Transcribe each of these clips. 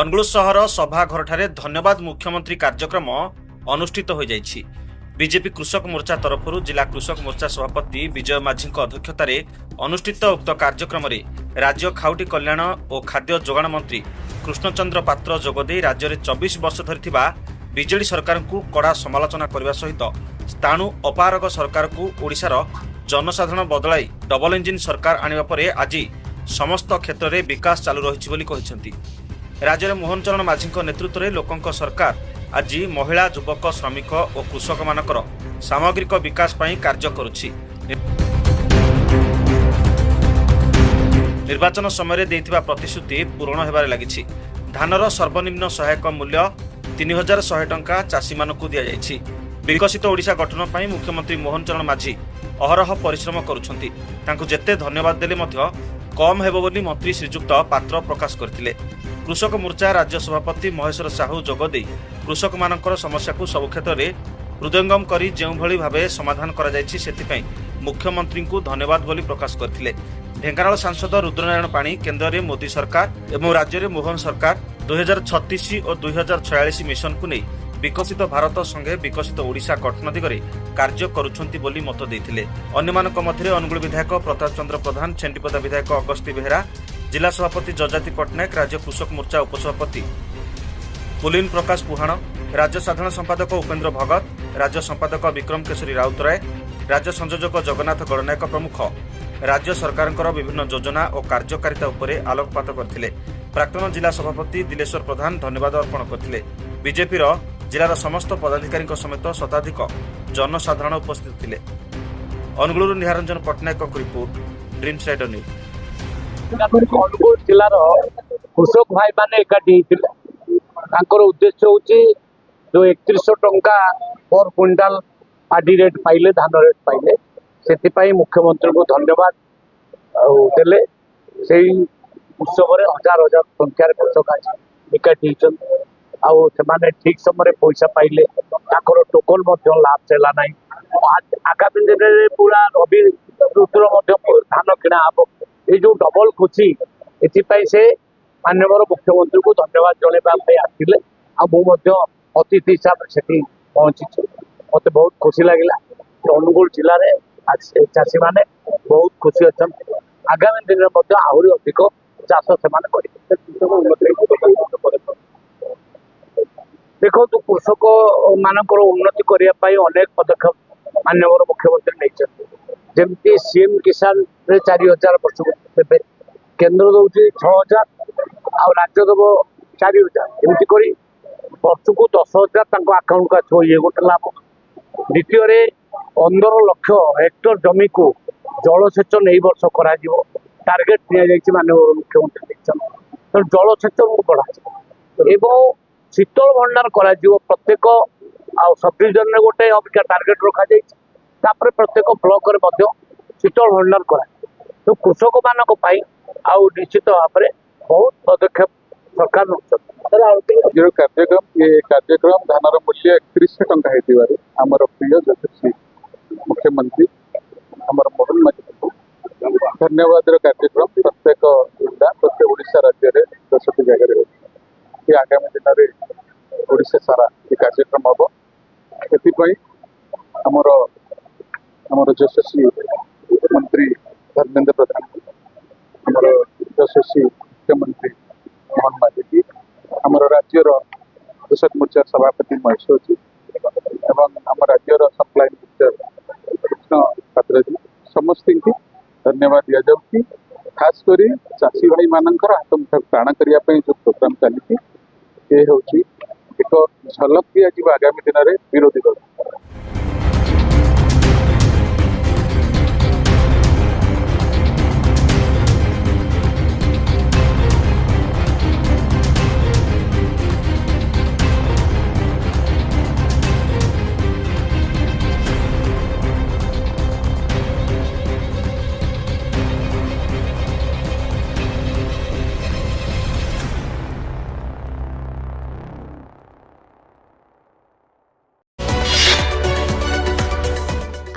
ଅନୁଗୁଳ ସହର ସଭାଘରଠାରେ ଧନ୍ୟବାଦ ମୁଖ୍ୟମନ୍ତ୍ରୀ କାର୍ଯ୍ୟକ୍ରମ ଅନୁଷ୍ଠିତ ହୋଇଯାଇଛି। ବିଜେପି କୃଷକ ମୋର୍ଚ୍ଚା ତରଫରୁ ଜିଲ୍ଲା କୃଷକ ମୋର୍ଚ୍ଚା ସଭାପତି ବିଜୟ ମାଝୀଙ୍କ ଅଧ୍ୟକ୍ଷତାରେ ଅନୁଷ୍ଠିତ ଉକ୍ତ କାର୍ଯ୍ୟକ୍ରମରେ ରାଜ୍ୟ ଖାଉଟି କଲ୍ୟାଣ ଓ ଖାଦ୍ୟ ଯୋଗାଣ ମନ୍ତ୍ରୀ କୃଷ୍ଣଚନ୍ଦ୍ର ପାତ୍ର ଯୋଗଦେଇ ରାଜ୍ୟରେ 24 ବର୍ଷ ଧରିଥିବା ବିଜେଡି ସରକାରଙ୍କୁ କଡ଼ା ସମାଲୋଚନା କରିବା ସହିତ ସ୍ଥାଣୁ ଅପାରଗ ସରକାରକୁ ଓଡ଼ିଶାର ଜନସାଧାରଣ ବଦଳାଇ ଡବଲ ଇଞ୍ଜିନ୍ ସରକାର ଆଣିବା ପରେ ଆଜି ସମସ୍ତ କ୍ଷେତ୍ରରେ ବିକାଶ ଚାଲୁ ରହିଛି ବୋଲି କହିଛନ୍ତି। ରାଜ୍ୟରେ ମୋହନ ଚରଣ ମାଝୀଙ୍କ ନେତୃତ୍ୱରେ ଲୋକଙ୍କ ସରକାର ଆଜି ମହିଳା, ଯୁବକ, ଶ୍ରମିକ ଓ କୃଷକମାନଙ୍କର ସାମଗ୍ରିକ ବିକାଶ ପାଇଁ କାର୍ଯ୍ୟ କରୁଛି। ନିର୍ବାଚନ ସମୟରେ ଦେଇଥିବା ପ୍ରତିଶ୍ରୁତି ପୂରଣ ହେବାରେ ଲାଗିଛି। ଧାନର ସର୍ବନିମ୍ନ ସହାୟକ ମୂଲ୍ୟ 3100 ଟଙ୍କା ଚାଷୀମାନଙ୍କୁ ଦିଆଯାଇଛି। ବିକଶିତ ଓଡ଼ିଶା ଗଠନ ପାଇଁ ମୁଖ୍ୟମନ୍ତ୍ରୀ ମୋହନ ଚରଣ ମାଝୀ ଅହରହ ପରିଶ୍ରମ କରୁଛନ୍ତି। ତାଙ୍କୁ ଯେତେ ଧନ୍ୟବାଦ ଦେଲେ ମଧ୍ୟ କମ୍ ହେବ ବୋଲି ମନ୍ତ୍ରୀ ଶ୍ରୀଯୁକ୍ତ ପାତ୍ର ପ୍ରକାଶ କରିଥିଲେ। କୃଷକ ମୋର୍ଚ୍ଚା ରାଜ୍ୟ ସଭାପତି ମହେଶ୍ୱର ସାହୁ ଯୋଗଦେଇ କୃଷକମାନଙ୍କର ସମସ୍ୟାକୁ ସବୁ କ୍ଷେତ୍ରରେ ହୃଦୟଙ୍ଗମ କରି ଯେଉଁଭଳି ଭାବେ ସମାଧାନ କରାଯାଇଛି ସେଥିପାଇଁ ମୁଖ୍ୟମନ୍ତ୍ରୀଙ୍କୁ ଧନ୍ୟବାଦ ବୋଲି ପ୍ରକାଶ କରିଥିଲେ। ଢେଙ୍କାନାଳ ସାଂସଦ ରୁଦ୍ରନାରାୟଣ ପାଣି କେନ୍ଦ୍ରରେ ମୋଦି ସରକାର ଏବଂ ରାଜ୍ୟରେ ମୋହନ ସରକାର 2036 ଓ 2046 ମିଶନକୁ ନେଇ ବିକଶିତ ଭାରତ ସଙ୍ଗେ ବିକଶିତ ଓଡ଼ିଶା ଗଠନ ଦିଗରେ କାର୍ଯ୍ୟ କରୁଛନ୍ତି ବୋଲି ମତ ଦେଇଥିଲେ। ଅନ୍ୟମାନଙ୍କ ମଧ୍ୟରେ ଅନୁଗୁଳ ବିଧାୟକ ପ୍ରତାପ ଚନ୍ଦ୍ର ପ୍ରଧାନ, ଛେଣ୍ଡିପଦା ବିଧାୟକ ଅଗସ୍ତି ବେହେରା, ଜିଲ୍ଲା ସଭାପତି ଯଜାତି ପଟ୍ଟନାୟକ, ରାଜ୍ୟ କୃଷକ ମୋର୍ଚ୍ଚା ଉପସଭାପତି ପୁଲିନ ପ୍ରକାଶ ପୁହାଣ, ରାଜ୍ୟ ସାଧାରଣ ସମ୍ପାଦକ ଉପେନ୍ଦ୍ର ଭଗତ, ରାଜ୍ୟ ସମ୍ପାଦକ ବିକ୍ରମ କେଶରୀ ରାଉତରାୟ, ରାଜ୍ୟ ସଂଯୋଜକ ଜଗନ୍ନାଥ ଗଡ଼ନାୟକ ପ୍ରମୁଖ ରାଜ୍ୟ ସରକାରଙ୍କର ବିଭିନ୍ନ ଯୋଜନା ଓ କାର୍ଯ୍ୟକାରିତା ଉପରେ ଆଲୋକପାତ କରିଥିଲେ। ପ୍ରାକ୍ତନ ଜିଲ୍ଲା ସଭାପତି ଦିଲେଶ୍ୱର ପ୍ରଧାନ ଧନ୍ୟବାଦ ଅର୍ପଣ କରିଥିଲେ। ବିଜେପିର ଜିଲ୍ଲାର ସମସ୍ତ ପଦାଧିକାରୀଙ୍କ ସମେତ ଶତାଧିକ ଜନସାଧାରଣ ଉପସ୍ଥିତ ଥିଲେ। ଅନୁଗୁଳରୁ ନିହାରଞ୍ଜନ ପଟ୍ଟନାୟକଙ୍କ report, dreams rider news. Angul ଜିଲ୍ଲାର କୃଷକ ଭାଇ ମାନେ ଏକାଠି ହେଇଥିଲେ। ତାଙ୍କର ଉଦ୍ଦେଶ୍ୟ ହେଉଛି ଯୋଉ 3100 ଟଙ୍କା ପର କ୍ୱିଣ୍ଟାଲ ପାର୍ଟି ରେଟ୍ ପାଇଲେ, ଧାନ ରେଟ୍ ପାଇଲେ, ସେଥିପାଇଁ ମୁଖ୍ୟମନ୍ତ୍ରୀଙ୍କୁ ଧନ୍ୟବାଦ ଦେଲେ। ସେଇ ଉତ୍ସବରେ ହଜାର ହଜାର ସଂଖ୍ୟାରେ କୃଷକ ଆଜି ଏକାଠି ହେଇଛନ୍ତି। ଆଉ ସେମାନେ ଠିକ ସମୟରେ ପଇସା ପାଇଲେ, ତାଙ୍କର ଟୋକନ ମଧ୍ୟ ଲାଭ ହେଲା ନାହିଁ। ଆଗାମୀ ଦିନରେ ପୁରା ରବି ଋତୁର ମଧ୍ୟ ଧାନ କିଣା ହବ। ଏଇ ଯୋଉ ଡବଲ ଖୁସି, ଏଥିପାଇଁ ସେ ମାନ୍ୟବର ମୁଖ୍ୟମନ୍ତ୍ରୀଙ୍କୁ ଧନ୍ୟବାଦ ଜଣାଇବା ପାଇଁ ଆସିଥିଲେ। ଆଉ ମୁଁ ମଧ୍ୟ ଅତିଥି ହିସାବରେ ସେଠି ପହଞ୍ଚିଛି। ମତେ ବହୁତ ଖୁସି ଲାଗିଲା। ଅନୁଗୁଳ ଜିଲ୍ଲାରେ ଚାଷୀମାନେ ବହୁତ ଖୁସି ଅଛନ୍ତି। ଆଗାମୀ ଦିନରେ ମଧ୍ୟ ଆହୁରି ଅଧିକ ଚାଷ ସେମାନେ କରିବେ। ଦେଖନ୍ତୁ, କୃଷକ ମାନଙ୍କର ଉନ୍ନତି କରିବା ପାଇଁ ଅନେକ ପଦକ୍ଷେପ ମାନ୍ୟବର ମୁଖ୍ୟମନ୍ତ୍ରୀ ନେଇଛନ୍ତି। ଯେମିତି ସିଏମ୍ କିଷାନରେ 4000 ବର୍ଷକୁ ଦେବେ, କେନ୍ଦ୍ର ଦଉଛି 6000 ଆଉ ରାଜ୍ୟ ଦେବ 4000, ଏମିତି କରି ବର୍ଷକୁ 10000 ତାଙ୍କ ଆକାଉଣ୍ଟକୁ ଆସିବ। ଇଏ ଗୋଟେ ଲାଭ। ଦ୍ୱିତୀୟରେ 15 ଲକ୍ଷ ହେକ୍ଟର ଜମିକୁ ଜଳସେଚନ ଏଇ ବର୍ଷ କରାଯିବ। ଟାର୍ଗେଟ ଦିଆଯାଇଛି, ମାନ୍ୟବର ମୁଖ୍ୟମନ୍ତ୍ରୀ ଦେଇଛନ୍ତି। ତେଣୁ ଜଳସେଚନକୁ ବଢାଯିବ ଏବଂ ଶୀତଳ ଭଣ୍ଡାର କରାଯିବ। ପ୍ରତ୍ୟେକ ଆଉ ସବ୍ ଡିଭିଜନରେ ଗୋଟେ ଅବିକା ଟାର୍ଗେଟ ରଖାଯାଇଛି। ତାପରେ ପ୍ରତ୍ୟେକ ବ୍ଲକରେ ମଧ୍ୟ ଶୀତଳ ଭଣ୍ଡାର କରାଯିବ। ତ କୃଷକ ମାନଙ୍କ ପାଇଁ ଆଉ ନିଶ୍ଚିତ ଭାବରେ ବହୁତ ପଦକ୍ଷେପ ସରକାର ନେଉଛନ୍ତି। जो कार्यक्रम धानर मूल्य 3100 टंका होइतिबारे हमर प्रिय यशस्वी मुख्यमंत्री हमर मोहन माझी को धन्यवाद कार्यक्रम प्रत्येक जिला प्रत्येक ओडिशा राज्य में 10टी जगह ये आगामी दिन में ओडिशा सारा ये कार्यक्रम हम। हमर यशस्वी मंत्री धर्मेंद्र प्रधान, हमर यशस्वी मुख्यमंत्री मोहन माझी जी, आम राज्यर कृषक मोर्चा सभापति महेश्वर जी एवं आम राज्यर सप्लाई मिनिस्टर कृष्ण पात्र जी, समस्त की धन्यवाद दि जाऊँगी। खासकर चाषी भाई मानकर आत्महत्या प्राण करने जो प्रोग्राम चली हूँ एक झलक दिया आगामी दिन में विरोधी दल।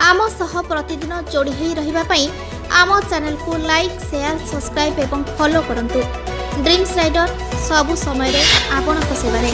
आम सह प्रतिदिन जोड़ी होई रहिबा पई आम चैनल को लाइक, शेयर, सब्सक्राइब एवं फॉलो करंतु। ड्रीम्स राइडर ସବୁ ସମୟରେ ଆପଣଙ୍କ ସେବାରେ।